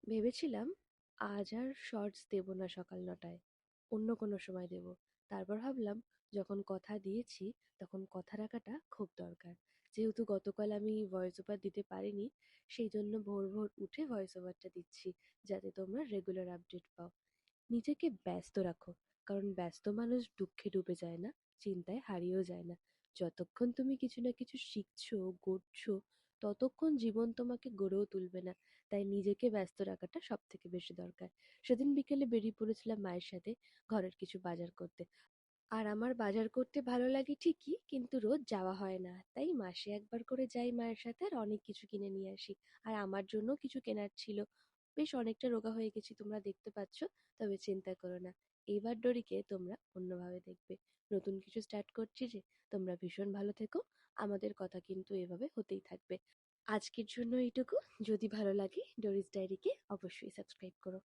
ভেবেছিলাম আজ আর শর্টস দেব না সকাল ৯টায়, অন্য কোনো সময় দেব। তারপর ভাবলাম যখন কথা দিয়েছি তখন কথা রাখাটা খুব দরকার। যেহেতু গতকাল আমি ভয়েস ওভার দিতে পারিনি, সেই জন্য ভোর ভোর উঠে ভয়েস ওভারটা দিচ্ছি, যাতে তোমরা রেগুলার আপডেট পাও। নিজেকে ব্যস্ত রাখো, কারণ ব্যস্ত মানুষ দুঃখে ডুবে যায় না, চিন্তায় হারিয়েও যায় না। যতক্ষণ তুমি কিছু না কিছু শিখছো, গড়ছো, ততক্ষণ জীবন তোমাকে গড়েও তুলবে না। তাই নিজেকে ব্যস্ত রাখাটা সব থেকে বেশি দরকার। সেদিন বিকেলে বেরিয়ে পড়েছিলাম মায়ের সাথে ঘরের কিছু বাজার করতে। আর আমার বাজার করতে ভালো লাগে ঠিকই, কিন্তু রোজ যাওয়া হয় না, তাই মাসে একবার করে যাই মায়ের সাথে, আর অনেক কিছু কিনে নিয়ে আসি। আর আমার জন্য কিছু কেনার ছিল। বেশ অনেকটা রোগা হয়ে গেছি, তোমরা দেখতে পাচ্ছ। তবে চিন্তা করো না, এইবার ডোরিকে তোমরা অন্যভাবে দেখবে। নতুন কিছু স্টার্ট করছি যে। তোমরা ভীষণ ভালো থেকো। আমাদের কথা কিন্তু এভাবে হতেই থাকবে। আজকের জন্য এইটুকু। যদি ভালো লাগে ডোরিস ডায়েরিকে অবশ্যই সাবস্ক্রাইব করো।